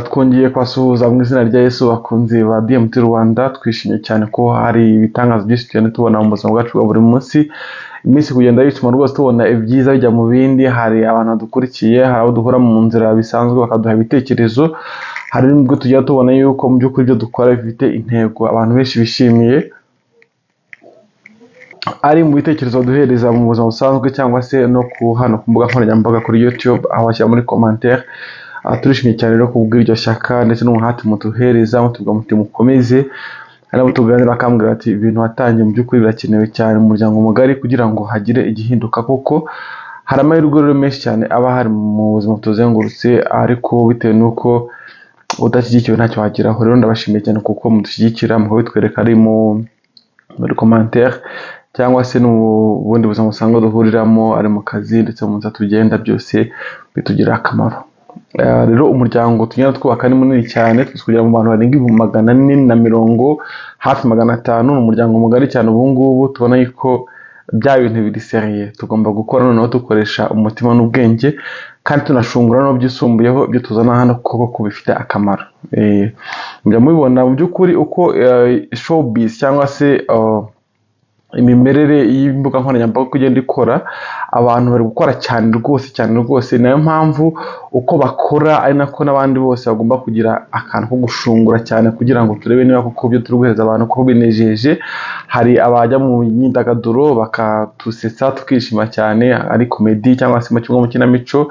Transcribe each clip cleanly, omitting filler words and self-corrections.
Twongeye kubasuhuza mu izina rya Yesu bakunzi ba DMT Rwanda. Twishimye cyane ko hari ibitangaza byinshi cyane tubona mu buzima bwacu bwa buri munsi. Iminsi kugenda yicuma rwose tubona ibyiza bijya mu bindi. Hari abantu badukurikiye, hari abo duhura mu nzira bisanzwe bakaduha ibitekerezo. Hari n'ubwo tujya tubona yuko mu by'ukuri ibyo dukora bifite intego abantu benshi bishimiye, ari mu bitekerezo duhereza mu buzima busanzwe cyangwa se no hano ku mbuga nkoranyambaga kuri YouTube, aho bashyira muri commentaire. Turishimye cyane rero kubw'iryo shyaka ndetse n'umuhati mutuhereza, mutuvuga muti mukomeze. Hari abo tuganira bakambwira ati ibintu watangiye mu by'ukuri birakenewe cyane mu muryango mugari kugira ngo hagire igihinduka, kuko hari amahirwe rero menshi cyane aba hari mu buzima butuzengurutse, ariko bitewe n'uko udashyigikiwe ntacyo wageraho. Rero ndabashimiye cyane kuko mudushyigikira, mukabitwereka ari muri commentaire cyangwa se n'ubundi buzima busanzwe duhuriramo, ari mu kazi ndetse mu nzira tugenda, byose bitugirira akamaro. Rero umuryango tugenda twubaka ni munini cyane, kugera mu bantu barenga 440 hafi 500. Ni umuryango mugari cyane. Ubu ngubu tubona yuko bya bintu biri seriye tugomba gukora, noneho dukoresha umutima n'ubwenge, kandi tunashungura no byisumbuyeho byo tuzana hano kuko bifite akamaro. Mujya mubibona mu by'ukuri uko showbiz cyangwa se imimerere y'imbuga nkoranyambaga kugenda ikora, abantu bari gukora cyane rwose. Nayo mpamvu uko bakora ari nako n'abandi bose bagomba kugira akantu ko gushungura cyane, kugira ngo turebe niba koko byo turi guhereza abantu ko binejeje. Hari abajya mu myidagaduro bakatusetsa tukishima cyane, ari komedi cyangwa se mu kinamico.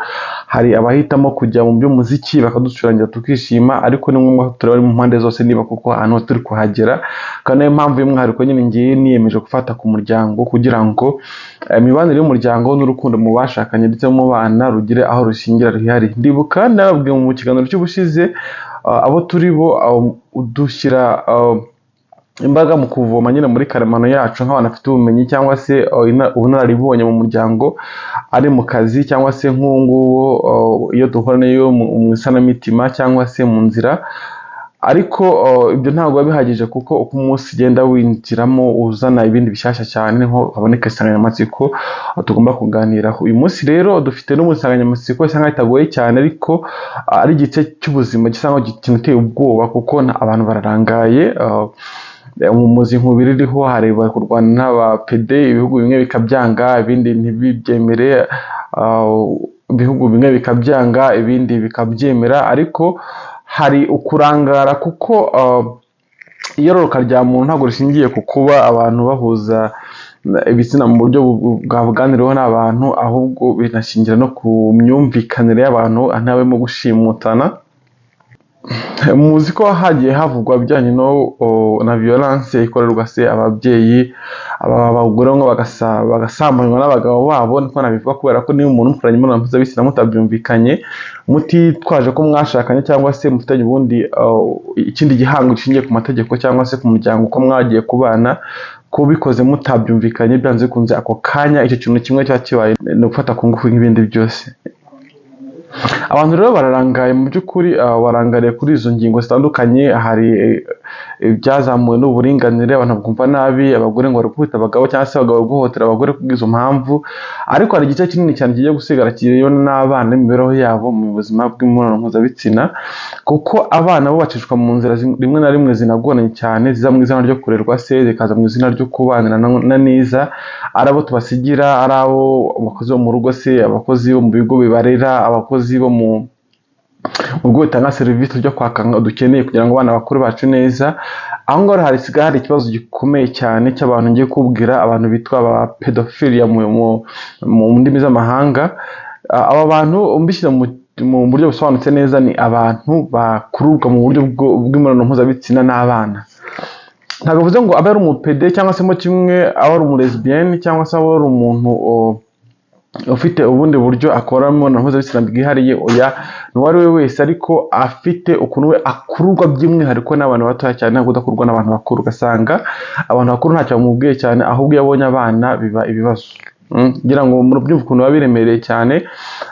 Hari abahitamo kujya mu by'umuziki bakaducurangira tukishima, ariko ni ngombwa tureba mu mpande zose niba koko ahantu turi kuhagera. Kandi nayo mpamvu y'umwihariko nyine ngiye niyemeje gufata ku muryango, kugira ngo imibanire y'umuryango n'urukundo mu bashakanye ndetse mu bana rugire aho rushingira ruhari. Ndibuka nababwiye mu kiganiro cy'ubushize, abo turi bo dushyira imbaga mu kuvoma nyine muri karemano yacu nk'abantu bafite ubumenyi cyangwa se ubunararibonye mu muryango, ari mu kazi cyangwa se nk'ubu iyo duhura nayo mu isanamitima cyangwa se mu nzira. Ariko ibyo ntabwo biba bihagije, kuko uko umunsi ugenda winjiramo uzana ibindi bishyashya cyane, niho haboneka insanganyamatsiko tugomba kuganiraho. Uyu munsi rero dufite n'umusanganyamatsiko isa nkaho itagoye cyane, ariko ari igice cy'ubuzima gisa nkaho kinateye ubwoba, kuko abantu bararangaye. Umuzi nkubiri iriho, hari bari kurwana n'abapede, ibihugu bimwe bikabyanga ibindi ntibibyemere, ibihugu bimwe bikabyanga ibindi bikabyemera. Ariko hari ukurangara, kuko iyororoka rya muntu ntabwo rishingiye ku kuba abantu bahuza ibitsina mu buryo bwabuganiriweho n'abantu, ahubwo binashingira no ku myumvikanire y'abantu, ntabemo gushimutana. Muzi ko hagiye havugwa bijyanye na violence ikorerwa se ababyeyi, abagore ngo bagasambanywa n'abagabo babo. Niko nabivuga, kubera ko niba umuntu mukoranye imibonano mpuzabitsina mutabyumvikanye, mutitwaje ko mwashakanye cyangwa se mufitanye ubundi ikindi gihango gishingiye ku mategeko cyangwa se ku muryango, uko mwagiye kubana, kubikoze mutabyumvikanye, byanze bikunze ako kanya icyo kintu kimwe cya kibaye no gufata ku ngufu nk'ibindi byose. Abantu rero bararangaye mu by'ukuri, barangariye kuri izo ngingo zitandukanye. Hari ibyazamuwe n'uburinganire, abantu bakumva nabi abagore ngo bari gukubita abagabo cyangwa se abagabo guhohotera abagore kubw'izo mpamvu. Ariko hari igice kinini cyane kigiye gusigara kiriyo n'abana n'imibereho yabo mu buzima bw'imibonano mpuzabitsina, kuko abana bo bacishwa mu nzira rimwe na rimwe zinagoranye cyane, ziza mu izina ryo kurerwa se, zikaza mu izina ryo kubanira neza. Ari abo tubasigira, ari abo abakozi bo mu rugo se, abakozi bo mu bigo bibarera, abakozi bo mu bigo bitanga serivisi byo kwaka dukeneye kugira ngo abana bakuru bacu neza. Aho ngaho hari ikibazo gikomeye cyane cy'abantu ngiye kubwira, abantu bitwa aba pedophilia mu ndimi z'amahanga. Aba bantu mbishyira mu buryo busobanutse neza, ni abantu bakururwa mu buryo bw'imibonano mpuzabitsina n'abana. Ntabwo bivuze ngo abe ari umupede cyangwa se mo kimwe aba ari umulesbienne cyangwa se aba ari umuntu ufite ubundi buryo akoramo imibonano mpuzabitsina bwihariye. Oya, n'uwo ari we wese, ariko afite ukuntu we akururwa by'umwihariko n'abantu batoya cyane, ntabwo udakurwa n'abantu bakuru. Ugasanga abantu bakuru ntacyo bamubwiye cyane, ahubwo iyo abonye abana biba ibibazo. ngira ngo murabyumva ukuntu biba biremereye cyane.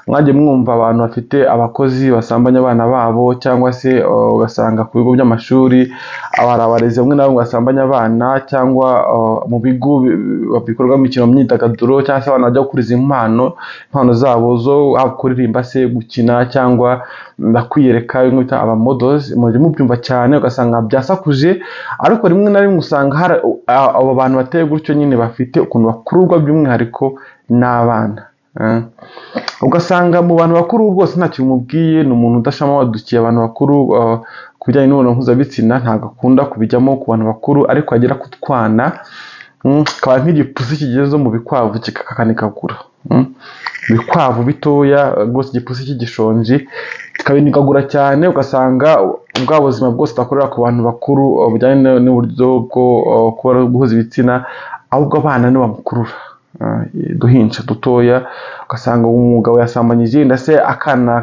Mwagiye mwumva abantu bafite abakozi basambanya abana babo, cyangwa se ugasanga ku bigo by'amashuri hari abarezi bamwe na bamwe basambanya abana, cyangwa mu bigo bikorwa imikino myidagaduro, cyangwa se abana bajya gukuriza impano zabo zo kuririmba se, gukina, cyangwa kwiyereka bimwe bita abamodozi. mujye mubyumva cyane ugasanga byasakuje, ariko rimwe na rimwe usanga hari abo bantu bateye gutyo nyine bafite ukuntu bakururwa by'umwihariko n'abana. Ugasanga mu bantu bakuru bwose ntacyo bimubwiye, ni umuntu udashama wadukiye abantu bakuru ku bijyanye n'imibonano mpuzabitsina, ntabwo akunda kubijyamo ku bantu bakuru, ariko agera ku twana akaba nk'igipusi kigeze mu bikwavu kikakanikagura. Ibikwavu bitoya rwose, igipusi cy'igishonji kikabinikagura cyane, ugasanga bwa buzima bwose akorera ku bantu bakuru bujyanye n'uburyo bwo guhuza ibitsina, ahubwo abana nibo bamukurura. Duhinja dutoya, ugasanga umugabo yasambanyije yenda se akana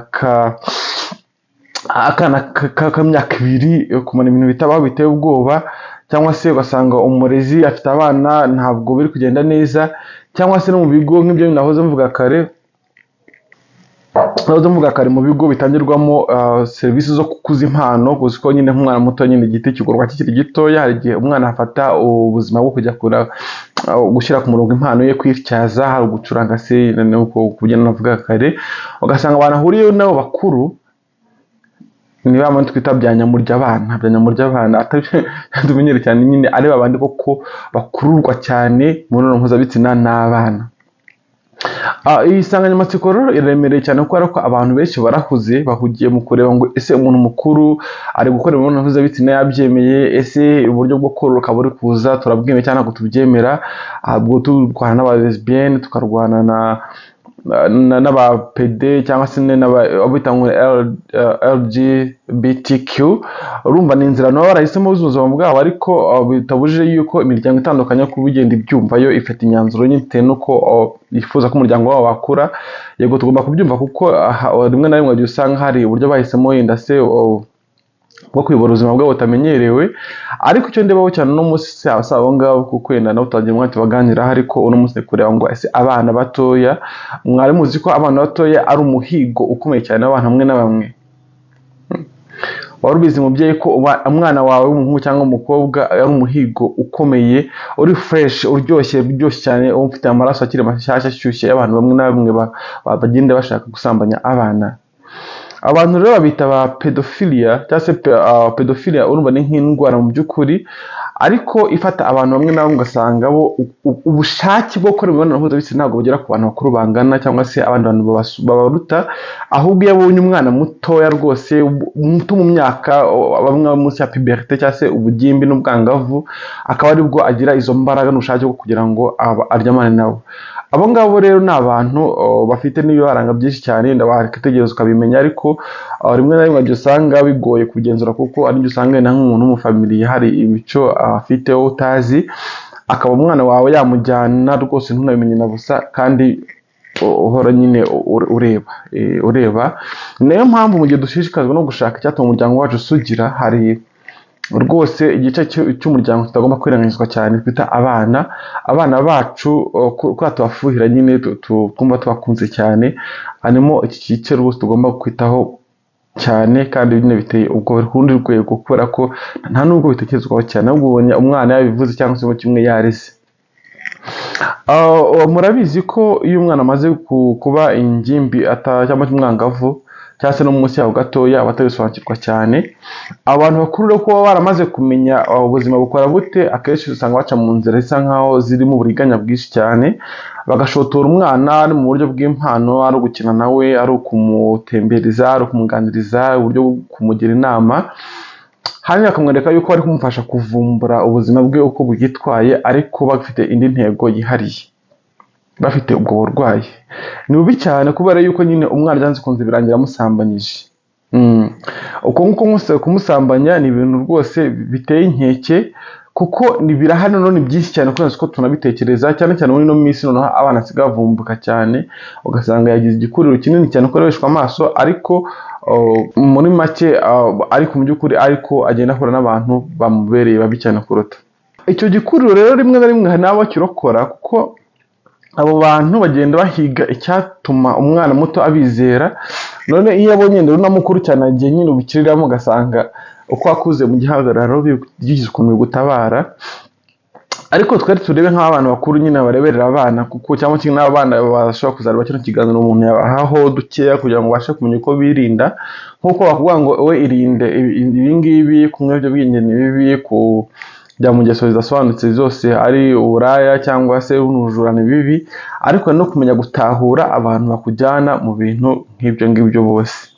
k'imyaka 2 kumara ibintu bitabaho biteye ubwoba, cyangwa se ugasanga umurezi afite abana ntabwo biri kugenda neza, cyangwa se no mu bigo nk'ibyo nahoze mvuga kare mu bigo bitangirwamo serivisi zo kukuza impano, kuko nyine nk'umwana muto nyine igiti kigorwa kikiri gitoya, hari igihe umwana afata ubuzima bwo kujya gushyira ku murongo impano ye, kwityaza, hari gucuranga se, nuko kugenda navuga kare, ugasanga abantu ahuriyeyo nabo bakuru ni ba muntu twita byanyamurya abana tumenyere cyane nyine ari babandi koko bakururwa cyane mu mibonano mpuzabitsina n'abana. Iyi nsanganyamatsiko rero iraremereye cyane kubera ko abantu benshi barahuze, bahugiye mu kureba ngo ese umuntu mukuru ari gukora imibonano mpuzabitsina yabyemeye, ese uburyo bwo kororoka buri kuza turabwemeye cyangwa ntabwo tubyemera, ahubwo turwana n'aba lesbienne, tukarwana n'abapede, cyangwa se n'abita ngo LGBTQ. urumva ni inzira nabo barahisemo ubuzima bwabo, ariko bitabujije yuko imiryango itandukanye ko bigenda ibyumva yo ifata imyanzuro nyine nuko yifuza ko umuryango wabo wakura. Yego tugomba kubyumva, kuko rimwe na rimwe usanga hari uburyo bahisemo yenda se bwo kuyobora ubuzima bwabo butamenyerewe, ariko icyo ndebaho cyane uno munsi si abo ngabo, kuko wenda nabo tutagira umwanya tubaganiraho, ariko uno munsi ni kureba ngo ese abana batoya, mwari muzi ko abana batoya ari umuhigo ukomeye cyane w'abantu bamwe na bamwe. Wari ubizi mubyeyi ko umwana wawe w'umuhungu cyangwa umukobwa ari umuhigo ukomeye, uri fresh, uryoshye cyane, ufite amaraso akiri mashyashya ashyushye, y'abantu bamwe na bamwe bagenda bashaka gusambanya abana. Abantu rero babita ba pedophilia, cyangwa se pedophilia urumva ni nk'indwara mu by'ukuri, ariko ifata abantu bamwe na bamwe, ugasanga bo ubushake bwo gukora imibonano mpuzabitsina ntabwo bugera ku bantu bakuru bangana, cyangwa se abandi bantu babaruta, ahubwo iyo abonye umwana mutoya rwose muto mu myaka, bamwe munsi ya puberté cyangwa se ubugimbi n'ubwangavu, akaba aribwo agira izo mbaraga n'ubushake bwo kugira ngo aryamane nabo. Abo ngabo rero ni abantu bafite n'ibibaranga byinshi cyane, ndabategereza ukabimenya, ariko rimwe na rimwe usanga bigoye kugenzura, kuko ari byo usanga na nk'umuntu w'umufamiliye hari imico afite utazi, akaba umwana wawe yamujyana rwose ntunabimenye na busa, kandi uhora nyine ureba. Niyo mpamvu mu gihe dushishikazwa no gushaka icyatuma umuryango wacu usugira, hari rwose igice cy'umuryango tutagomba kwirengagizwa cyane, twita abana bacu, kuko tubafuhira nyine, twumva tubakunze cyane, harimo iki gice rwose tugomba kwitaho cyane, kandi nyine biteye ubwo rundi rwego, kubera ko nta nubwo bitekerezwaho cyane, ahubwo ubonye umwana yabivuze cyangwa se kimwe yarize. Murabizi ko iyo umwana amaze kuba ingimbi cyangwa umwangavu, cyangwa se no munsi yaho gatoya, batabisobanukirwa cyane. Abantu bakuru rero kuba baramaze kumenya ubuzima bukora gute, akenshi usanga baca mu nzira zisa nkaho zirimo uburiganya bwinshi cyane, bagashotora umwana ari mu buryo bw'impano, ari ugukina nawe, ari ukumutembereza, ari ukumuganiriza, uburyo bwo kumugira inama, hanyuma bakamwereka yuko bari kumufasha kuvumbura ubuzima bwe uko bwitwaye, ariko bafite indi ntego yihariye, bafite ubwo burwayi. Ni bubi cyane, kubera yuko nyine umwana byanze kunze birangira amusambanyije. Uko nguko kumusambanya ni ibintu rwose biteye inkeke, kuko birahari none byinshi cyane, kubera ko tunabitekereza cyane cyane muri no minsi, noneho abana sigaye bavumbuka cyane, ugasanga yagize igikuriro kinini cyane ukoreshwa amaso, ariko muri make ariko mu by'ukuri ariko agenda ahura n'abantu bamubereye babi cyane kuruta. Icyo gikuriro rero rimwe na rimwe hari n'abo kirokora, kuko abo bantu bagenda bahiga icyatuma umwana muto abizera, none iyo abonye rero na mukuru cyane agiye nyine ubikiriramo ugasanga uko wakuze mu gihagararo bigize ukuntu bigutabara. Ariko twari turebe nk'abana bakuru nyine bareberera abana, kuko cyangwa se n'abana bashobora kuzareba kino kiganiro umuntu yabahaho dukeya kugira ngo babashe kumenya uko birinda, nk'uko bakuvuga ngo we irinde ibi ngibi, kunywa ibiyobyabwenge ni bibi, kujya mu ngeso zidasobanutse zose ari uburaya cyangwa se n'ubujura ni bibi, ariko no kumenya gutahura abantu bakujyana mu bintu nk'ibyo ngibyo bose.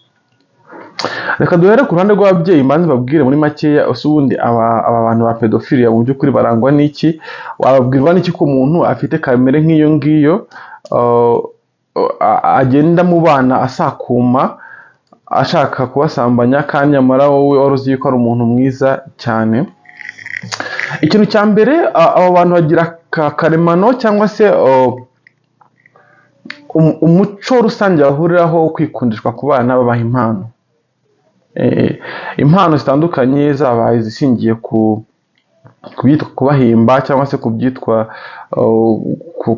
Reka duhere ku ruhande rw'ababyeyi mbanze babwire muri makeya ese ubundi aba bantu ba pedophilia mu by'ukuri barangwa n'iki, wababwirwa n'iki ko umuntu afite kamere nk'iyo ngiyo, agenda mu bana asakuma ashaka kubasambanya, kandi nyamara wowe wari uzi yuko ari umuntu mwiza cyane. Ikintu cya mbere, abo bantu bagira karemano cyangwa se umuco rusange bahuriraho wo kwikundishwa ku bana, babaha impano. Impano zitandukanye, zaba izishingiye ku byitwa kubahimba cyangwa se ku byitwa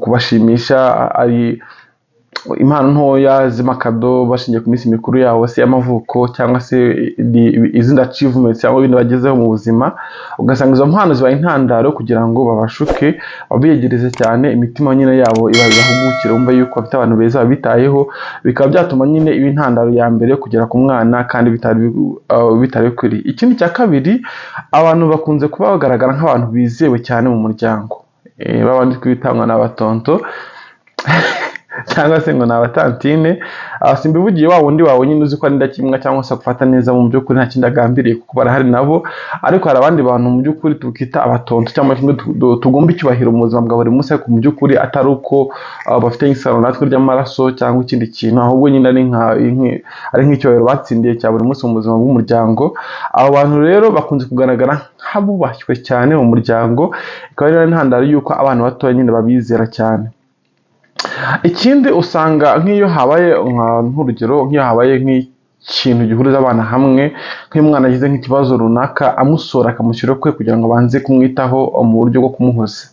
kubashimisha, ari impano ntoya z'amakado bashingiye ku minsi mikuru yabo se y'amavuko, cyangwa se izindi achievements cyangwa ibindi bagezeho mu buzima, ugasanga izo mpano zibaye intandaro kugira ngo babashuke, babiyegereze cyane, imitima nyine yabo ibahugukira, bumva yuko bafite abantu beza babitayeho, bikaba byatuma nyine iba intandaro ya mbere kugera ku mwana, kandi bitari bikwiriye. Ikindi cya kabiri, abantu bakunze kuba bagaragara nk'abantu bizewe cyane mu muryango, babandi twitangwa n'abatonto cyangwa se ngo ni abatantine. Simbivugiye wa wundi wawe nyine uzi ko ari ndakimwa cyangwa se gufata neza mu by'ukuri nta kindi agambiriye, kuko barahari nabo, ariko hari abandi bantu mu by'ukuri tukita abatonto cyangwa tugomba icyubahiro mu buzima bwa buri munsi, ariko mu by'ukuri atari uko bafite isano natwe ry'amaraso cyangwa ikindi kintu, ahubwo nyine ari nk'icyubahiro batsindiye cya buri munsi mu buzima bw'umuryango. Abo bantu rero bakunze kugaragara nk'abubashywe cyane mu muryango, ikaba ari intandaro y'uko abana batoya nyine babizera cyane. Ikindi usanga nk'iyo habaye nk'urugero, nk'iyo habaye nk'ikintu gihuriza abana hamwe, nk'iyo umwana agize nk'ikibazo runaka, amusora akamushyira kwe kugira ngo abanze kumwitaho mu buryo bwo kumuhoza.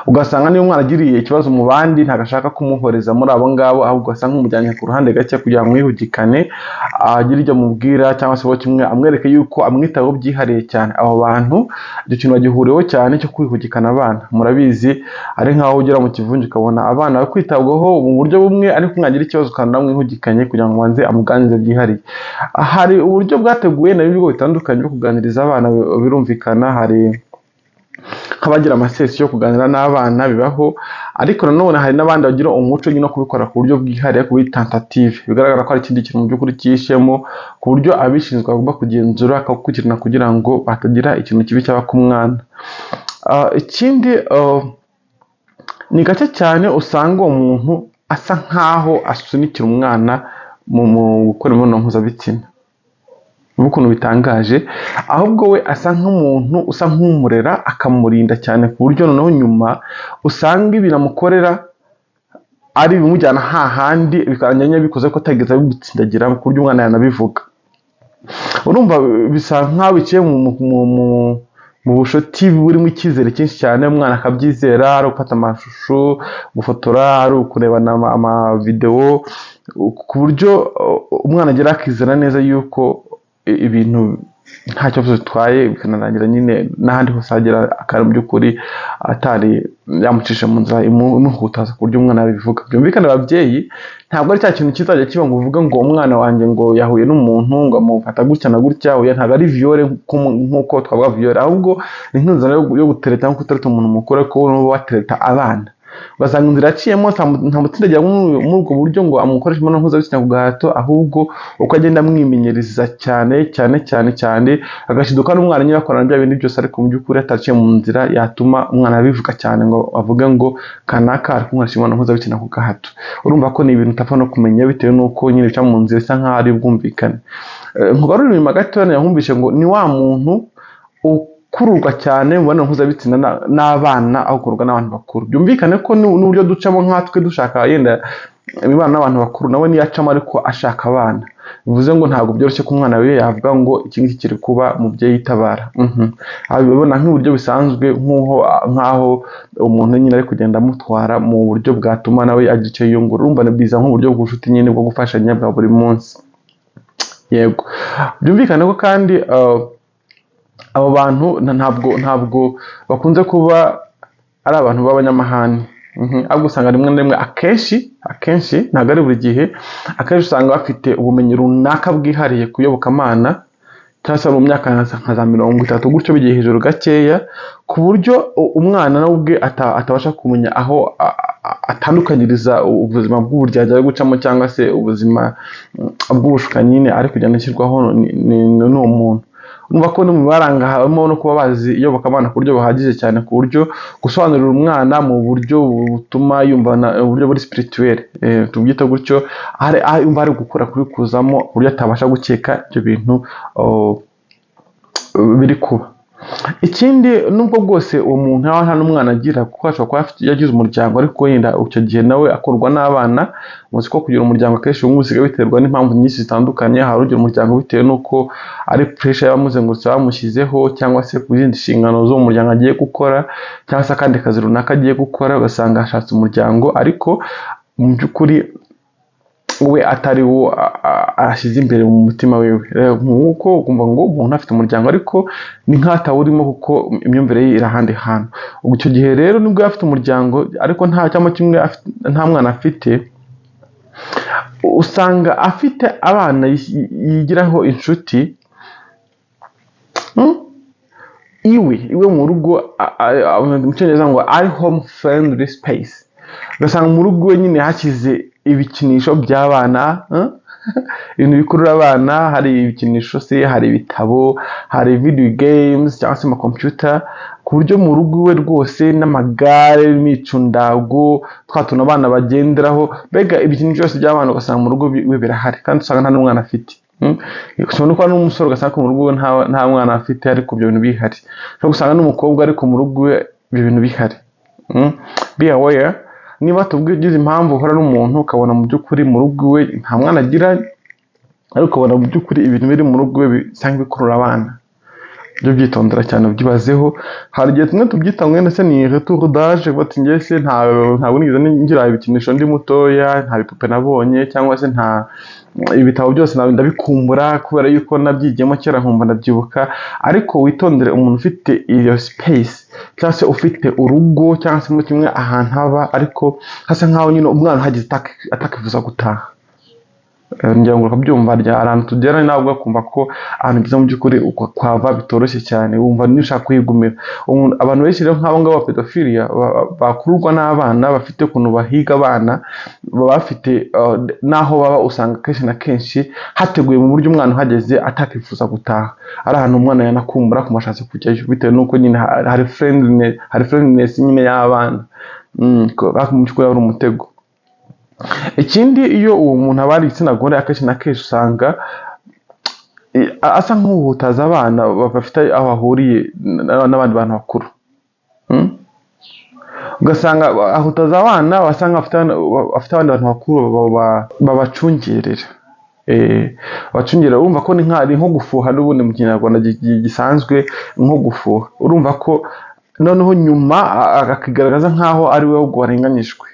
Ugasanga niyo umwana agiriye ikibazo mu bandi ntabwo ashaka kumuhoreza muri abo ngabo, ahubwo ugasanga umujyanye ku ruhande gake kugira ngo mwihugikane, agire ibyo amubwira cyangwa se kimwe amwereke yuko amwitaho byihariye cyane. Abo bantu icyo kintu bagihuriyeho cyane cyo kwihugikana abana. Murabizi ari nk'aho ugera mu kivunge ukabona abana bari kwitabwaho mu buryo bumwe, ariko mwagira ikibazo kandi namwihugikanye kugira ngo banze amuganirize byihariye. Hari uburyo bwateguwe na ibigo bitandukanye byo kuganiriza abana, birumvikana. Hari nk'abagira amasesi yo kuganira n'abana bibaho, ariko nanone hari n'abandi bagira umuco no kubikora ku buryo bwihariye, ku tentative, bigaragara ko ari ikindi kintu mu by'ukuri cyishemo, ku buryo abishinzwe bagomba kugenzura akagukurikirana kugira ngo batagira ikintu kibi cyaba ku mwana. Ikindi, ni gake cyane usanga uwo muntu asa nkaho asunikira umwana mu gukora imibonano mpuzabitsina, ukuntu bitangaje, ahubwo we asa nk'umuntu usa nk'umurera, akamurinda cyane, ku buryo noneho nyuma usanga ibintu amukorera ari bimujyana hahandi, bikanyanya bikoze ko atageze abigutsindagira, ku buryo umwana yanabivuga. Urumva bisa nk'aho biciye mu bushoti burimo icyizere cyinshi cyane, umwana akabyizera, ari gufata amashusho, gufotora, ari ukurebana amavidewo, ku buryo umwana agera akizera neza yuko ibintu nta kibazo bitwaye, bikanarangira nyine n'ahandi hose hagera akari mu by'ukuri atari yamucisha mu nzira imuhutaza, ku buryo umwana yabivuga. Byumvikane ababyeyi, ntabwo ari cya kintu kizajya kiba ngo uvuge ngo umwana wanjye ngo yahuye n'umuntu ngo amufata gutya na gutya, ntabwo ari viole nk'uko twavuga viole, ahubwo ni nk'inzira yo gutereta nk'uko utereta umuntu mukuru, ariko wowe watereta abana. Ugasanga inzira yaciyemo nta mutsindagira muri ubwo buryo ngo amukoreshe imibonano mpuzabitsina ku gahato, ahubwo uko agenda amwimenyereza cyane cyane cyane cyane, agashiduka n'umwana nyine akorana bya bindi byose, ariko mu by'ukuri ataciye mu nzira yatuma umwana abivuga cyane ngo avuge ngo kanaka ari kumukoresha imibonano mpuzabitsina ku gahato. Urumva ko ni ibintu utapfa no kumenya bitewe n'uko nyine bica mu nzira isa nk'aho ari ubwumvikane. Nkugarura inyuma gatoya, yahumvishe ngo ni wa muntu kururwa cyane mu mibonano mpuzabitsina n'abana aho kururwa n'abantu bakuru. Byumvikane ko n'uburyo ducamo nkatwe dushaka yenda imibano n'abantu bakuru nawe niyo acamo ariko ashaka abana, bivuze ngo ntabwo byoroshye ko umwana we yavuga ngo iki ngiki kiri kuba umubyeyi yitabara. Abibona nk'uburyo bisanzwe nk'aho umuntu nyine ari kugenda amutwara mu buryo bwatuma nawe agira icyo yiyungura. Urumva ni byiza nk'uburyo bw'ubucuti nyine bwo gufashanya bwa buri munsi. Yego, byumvikane ko kandi abo bantu ntabwo bakunze kuba ari abantu b'abanyamahane, ahubwo usanga rimwe na rimwe akenshi ntabwo ari buri gihe, akenshi usanga bafite ubumenyi runaka bwihariye ku iyobokamana, cyangwa se mu myaka nka za 30 gutyo bigiye hejuru gakeya, ku buryo umwana nawe ubwe atabasha kumenya aho atandukanyiriza ubuzima bw'uburyarya ari gucamo cyangwa se ubuzima bw'ubushukanyi nyine ari kugenda ashyirwaho n'uwo muntu. Urumva ko no mu baranga harimo no kuba bazi iyobokamana ku buryo buhagije cyane, ku buryo gusobanurira umwana mu buryo butuma yumva uburyo buri spirituel, tubyita gutyo, yumva ari gukura kuri kuzamo ku buryo atabasha gukeka ibyo bintu biri kuba. Ikindi nubwo bwose uwo muntu yaba nta n'umwana agira, kuko ashobora kuba yagize umuryango ariko yenda icyo gihe nawe akorwa n'abana. Muzi ko kugira umuryango akenshi ubu bisigaye biterwa n'impamvu nyinshi zitandukanye. Hari ugira umuryango bitewe n'uko ari pressure y'abamuzengurutse bamushyizeho, cyangwa se ku zindi nshingano z'uwo muryango agiye gukora, cyangwa se akandi kazi runaka agiye gukora, ugasanga ashatse umuryango ariko mu by'ukuri we atari wo ashyize imbere mu mutima wiwe. Nk'uko ukumva ngo umuntu afite umuryango ariko ni nk'atawurimo kuko imyumvire ye iri ahandi hantu. Ubwo icyo gihe rero nubwo afite umuryango ariko nta mwana afite, usanga afite abana yigiraho inshuti iwe mu rugo, mu cyongereza ngo ari home friendly space. Ugasanga mu rugo we nyine hakize ibikinisho by'abana, ibintu bikurura abana, hari ibikinisho se, hari ibitabo, hari video games cyangwa se amakompiyuta, ku buryo mu rugo we rwose n'amagare, imicundago, twa tuntu abana bagenderaho, mbega ibikinisho byose by'abana ugasanga mu rugo we birahari, kandi usanga nta n'umwana afite. Ushobora kuba n'umusore ugasanga ko mu rugo we nta mwana afite ariko ibyo bintu bihari. Ushobora gusanga n'umukobwa ariko mu rugo we ibyo bintu bihari. Be aware, niba tugize impamvu uhora n'umuntu ukabona mu by'ukuri mu rugo we nta mwana agira, ariko ukabona mu by'ukuri ibintu biri mu rugo we bisa nk'ibikurura abana, byo byitondera cyane ubyibazeho. Hari igihe tumwe tubyita ngo wenda se ni retour d'âge, bati njye se ntabwo nigeze ngira ibikinisho ndi mutoya, nta bipupe nabonye, cyangwa se nta ibitabo byose ndabikumbura kubera yuko nabyigiyemo kera nkumva ndabyibuka. Ariko witondere umuntu ufite iyo space, cyangwa se ufite urugo, cyangwa se mu kimwe ahantu haba ariko hasa nkaho nyine umwana uhageze atakifuza gutaha. Ngira ngo ukabyumva ahantu tugera nabwo kumva ko ahantu byiza mu by'ukuri kwava bitoroshye cyane, wumva nishaka kwigumira. Abantu benshi rero nk'abo ngabo pedophilia bakururwa n'abana bafite ukuntu bahiga abana, baba bafite naho baba usanga kenshi na kenshi hateguye mu buryo umwana uhageze atakifuza gutaha, ari ahantu umwana yanakumbura kumashatse kujyayo, bitewe n'uko nyine hari friendliness nyine y'abana, mu by'ukuri ari umutego. Ikindi, iyo uwo muntu aba ari igitsina gore, akenshi na kenshi usanga asa nk'uhutaza abana bafite aho bahuriye n'abandi bantu bakuru. Ugasanga ahutaza abana basanga afite abandi bantu bakuru babacungerera. Urumva ko ni nko gufuha n'ubundi mu Kinyarwanda gisanzwe, nko gufuha. Urumva ko noneho nyuma akigaragaza nk'aho ari we warenganyijwe.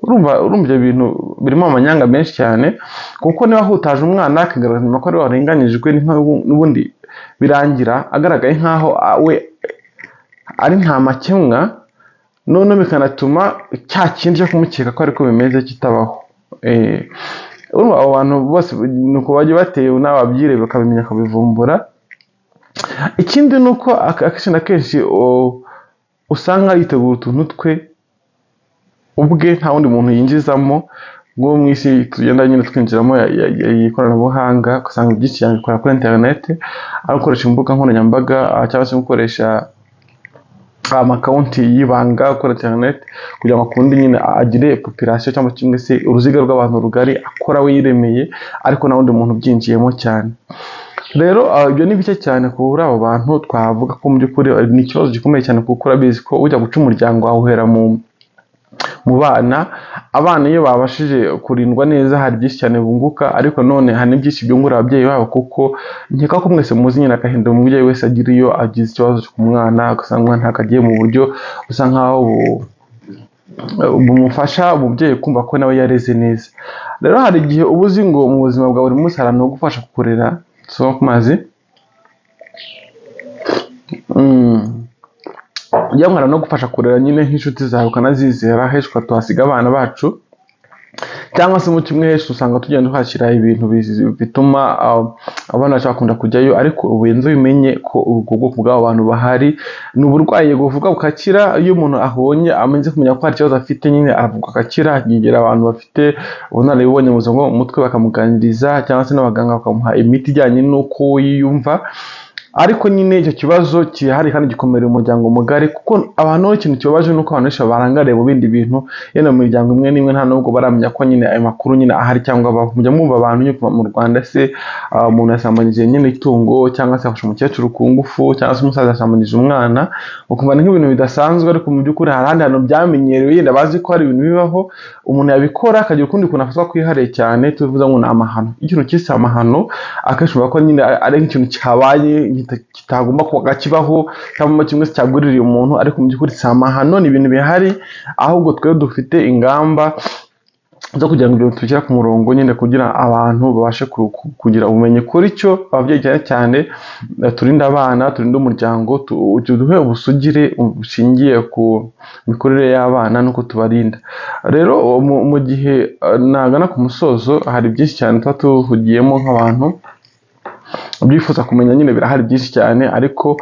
Urumva ibyo bintu birimo amanyanga menshi cyane, kuko niba ahutaje umwana akigaragaza nyuma ko ari we warenganyijwe, n'ubundi birangira agaragaye nk'aho we ari nta makemwa, noneho bikanatuma cya kindi cyo kumukeka ko ariko bimeze kitabaho. Urumva abo bantu bose nuko bagiye batewe n'ababyire bakabimenya akabivumbura. Ikindi ni uko akenshi na kenshi usanga yitegura utuntu twe ubwe, nta wundi muntu yinjizamo. Ngo mu isi tugenda nyine twinjiramo y'ikoranabuhanga, ugasanga byinshi cyane bikora kuri internet, ari gukoresha imbuga nkoranyambaga cyangwa se gukoresha amakonti y'ibanga kuri internet kugira ngo akunde nyine agire population cyangwa kimwe se uruziga rw'abantu rugari akora we yiremeye, ariko nta wundi muntu byinjiyemo cyane. Rero ibyo ni bike cyane kuri abo bantu. Twavuga ko mu by'ukuri ni ikibazo gikomeye cyane, kuko urabizi ko ujya guca umuryango wawe uhera mu bana. Abana iyo babashije kurindwa neza hari byinshi cyane bunguka, ariko none hari byinshi byungura ababyeyi babo, kuko nkeka ko mwese muzi nyine agahinda umubyeyi wese agira iyo agize ikibazo ku mwana, ugasanga umwana ntakagiye mu buryo busa nkaho bumufasha umubyeyi kumva ko nawe yareze neza. Rero hari igihe uba uzi ngo mu buzima bwa buri munsi hari abantu bagufasha kukurera, so ku mazi ujya mwana no gufasha kurera nyine nk'inshuti zawe ukanazizera, henshi tuhasiga abana bacu, cyangwa se mu kimwe henshi usanga tugenda tuhashyira ibintu bituma abana bacu bakunda kujyayo, ariko ubuyenzi bimenye ko ubwo bwoko bw'abo bantu bahari. Ni uburwayi buvuga bugakira, iyo umuntu abonye amaze kumenya ko hari ikibazo afite nyine aravuga agakira, yegera abantu bafite ubunararibonye mu buzima bwo mu mutwe bakamuganiriza, cyangwa se n'abaganga bakamuha imiti ijyanye n'uko yiyumva. Ariko nyine icyo kibazo kirahari kandi gikomera umuryango mugari, kuko abantu ikintu kibabaje nuko abantu benshi barangariye mu bindi bintu, yenda mu miryango imwe n'imwe nta nubwo baramenya ko nyine ayo makuru nyine ahari, cyangwa mujya mwumva abantu nyine mu Rwanda se umuntu yasambanyije nyine itungo, cyangwa se afashe umukecuru ku ngufu, cyangwa se umusaza yasambanyije umwana, ukumva ni nk'ibintu bidasanzwe, ariko mu by'ukuri hari ahandi hantu byamenyerewe, yenda bazi ko hari ibintu bibaho, umuntu yabikora akagira ukundi kuntu afatwa kwihariye cyane, tuvuze ngo ni amahano. Ikintu cyise amahano akenshi uvuga ko nyine ari nk'ikintu cyabaye kitagomba kuba kibaho, cyangwa kimwe cyaguririye umuntu, ariko mu by'ukuri si amahano, ni ibintu bihari, ahubwo twebwe dufite ingamba zo kugira ngo ibyo tubishyira ku murongo nyine, kugira abantu babashe kugira ubumenyi kuri cyo. Ababyeyi cyane cyane turinde abana, turinde umuryango, duhe ubusugire bushingiye ku mikurire y'abana nuko tubarinda. Rero mu gihe nagana ku musozo, hari byinshi cyane tuba tuhugiyemo nk'abantu, byifuza kumenya nyine birahari byinshi cyane, ariko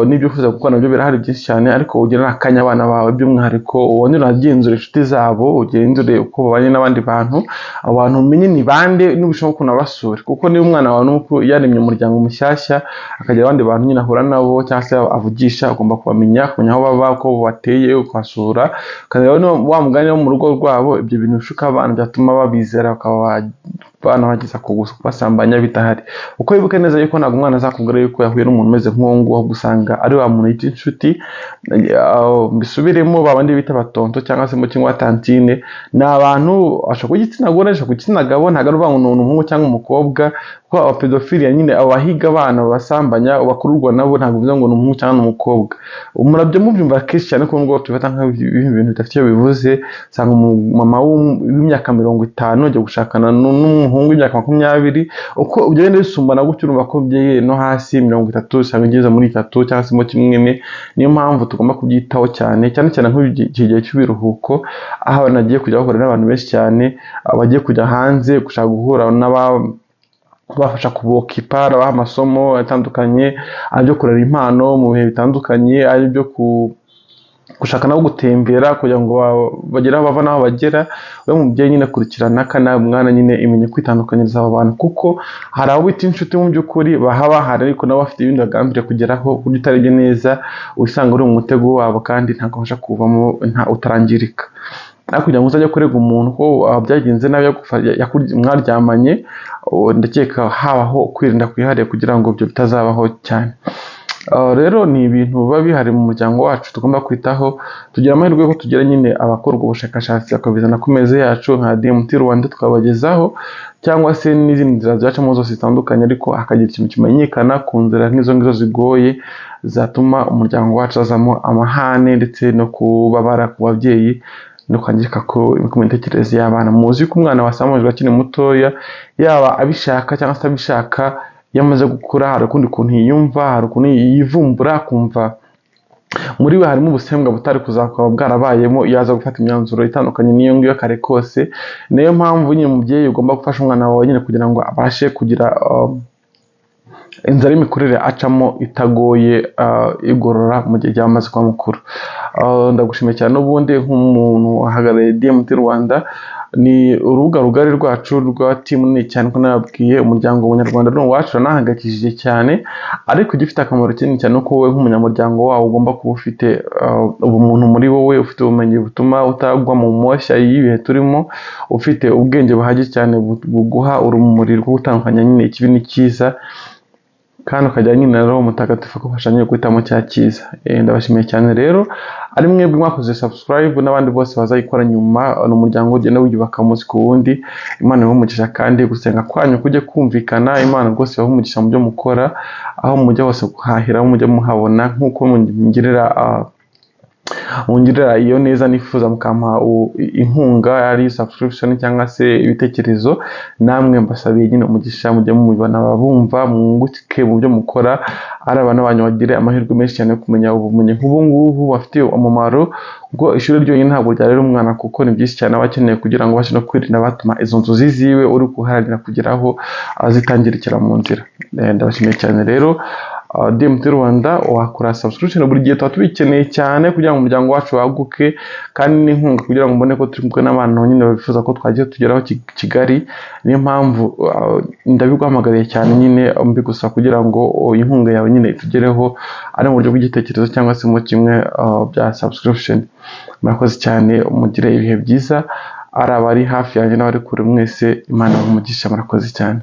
n'ibyo ufuza gukora nabyo birahari byinshi cyane, ariko ugira n'akanya abana bawe by'umwihariko ubone uragenzura inshuti zabo, ugenzure uko babanye n'abandi bantu, abantu umenye ni bande n'ubushoboka kunabasura, kuko niba umwana wawe nuko yaremye umuryango mushyashya akagira abandi bantu nyine ahura nabo cyangwa se avugisha, ugomba kubamenya, kumenya aho baba, uko bateye, ukasura, ukareba wa mugani wo mu rugo rwabo. Ibyo bintu bishuka abana byatuma babizera, bakaba bana bageza kubasambanya bitahari, uko wibuke neza yuko ntabwo umwana azakubwira yuko yahuye n'umuntu umeze nk'uwo nguwo, gusanga ari wa muntu yita inshuti. Mbisubiremo, babandi bita batonto cyangwa se mu cyangwa tantine, ni abantu ashobora kuba igitsina gore, ashobora kuba igitsina gabo, ntabwo ari uvuga ngo ni umuhungu cyangwa umukobwa, kuko abapedofili nyine abahiga abana babasambanya bakururwa nabo, ntabwo bivuze ngo ni umuhungu cyangwa ni umukobwa. Murabyo mubyumva kenshi cyane ko ngo tubifata nk'ibintu bidafite icyo bivuze. Usanga umumama w'imyaka 50 ajya gushakana n'umuhungu w'imyaka 20, uko ugenda bisumbana gutyo urumva ko byeye no hasi 30 usanga igeze muri 3 cyangwa se mu kimwe. Niyo mpamvu tugomba kubyitaho cyane cyane nk'igihe cy'ibiruhuko, aho nagiye kujya bahura n'abantu benshi cyane, bagiye kujya hanze gushaka guhura bafasha kubokipa, baha amasomo atandukanye, byo kurera impano mu bihe bitandukanye, ari byo gushaka nabo gutembera kugira ngo bagere aho bava n'aho bagera. We mubyeyi nyine kurikirana kana umwana nyine imenye kwitandukanyiriza abo bantu, kuko hari abo bita inshuti mu by'ukuri bahaba hari, ariko nabo bafite ibindi bagambiriye kugeraho, kuburyo utarebye neza usanga uri mu mutego wabo kandi ntabwo ubasha kuvamo utarangirika. Kugira ngo uzajya kurega umuntu ko byagenze nabi mwaryamanye, ndakeka habaho kwirinda kwihariye kugira ngo ibyo bitazabaho cyane. Rero ni ibintu biba bihari mu muryango wacu tugomba kwitaho. Tugira amahirwe ko tugira nyine abakorwa ubushakashatsi bakabizana ku meza yacu nka DMT Rwanda tukabagezaho, cyangwa se n'izindi nzira zacamo zose zitandukanye, ariko hakagira ikintu kimenyekana ku nzira nk'izo ngizo zigoye zatuma umuryango wacu azamo amahane ndetse no kubabara ku babyeyi no kwangirika ku mitekerereze y'abana. Muzi ko umwana wasambanyijwe akiri mutoya, yaba abishaka cyangwa se abishaka, yamaze gukura hari ukundi kuntu yiyumva, hari ukuntu yivumbura, kumva muri we harimo ubusembwa butari kuzakaba bwarabayemo iyo aza gufata imyanzuro itandukanye n'iyo ngiyo kare kose. Niyo mpamvu nyine umubyeyi ugomba gufasha umwana wawe nyine kugira ngo abashe kugira inzara y'imikurire acamo itagoye, igorora mu gihe cyamaze kuba mukuru. Ndagushimiye cyane n'ubundi nk'umuntu uhagarariye DMT Rwanda. Ni urubuga rugari rwacu rwa timu nini cyane ko nababwiye, umuryango w'Abanyarwanda ni uwacu, nanahangayikishije cyane, ariko gifite akamaro kinini cyane ko wowe nk'umunyamuryango wawo ugomba kuba ufite ubumuntu muri wowe, ufite ubumenyi butuma utagwa mu moshya y'ibihe turimo, ufite ubwenge buhagije cyane buguha urumuri rwo gutandukanya nyine ikibi n'icyiza. kandi ukajya nyine na roho mutagatifu akufasha nyine guhitamo cya cyiza. Ndabashimiye cyane rero ari mwebwe mwakoze subscribe n'abandi bose bazayikora nyuma, ni umuryango ugenda wiyubaka umunsi ku wundi. Imana ibahe umugisha kandi gusenga kwanyu kujye kumvikana. Imana rwose ibahe umugisha mu byo mukora, aho mujya hose guhahira, aho mujya muhabona, nk'uko mungirira iyo neza nifuza mukampa inkunga ari subscription cyangwa se ibitekerezo, namwe mbasabiye nyine umugisha mujye mubibona abumva mwunguke mu byo mukora, ari abantu banyu bagire amahirwe menshi cyane yo kumenya ubumenyi nk'ubu ngubu bafitiye umumaro. Ubwo ishuri ryonyine ntabwo ryarera umwana, kuko ni byinshi cyane aba akeneye kugira ngo abashe no kwirinda batuma izo nzozi ziwe uri guharanira kugeraho zitangirikira mu nzira. Ndabashimiye cyane rero. DMT Rwanda wakora subscription buri gihe, tuba tubikeneye cyane kugira ngo umuryango wacu waguke, kandi n'inkunga kugira ngo mbone ko turi kumwe n'abantu nyine bifuza ko twagiye tugeraho Kigali. Niyo mpamvu ndabiguhamagariye cyane nyine mbigusaba kugira ngo inkunga yawe nyine itugereho, ari mu buryo bw'igitekerezo cyangwa se mu kimwe bya subscription. Murakoze cyane, mugire ibihe byiza, ari abari hafi yanjye n'abari kure mwese, Imana ibahe umugisha. Murakoze cyane.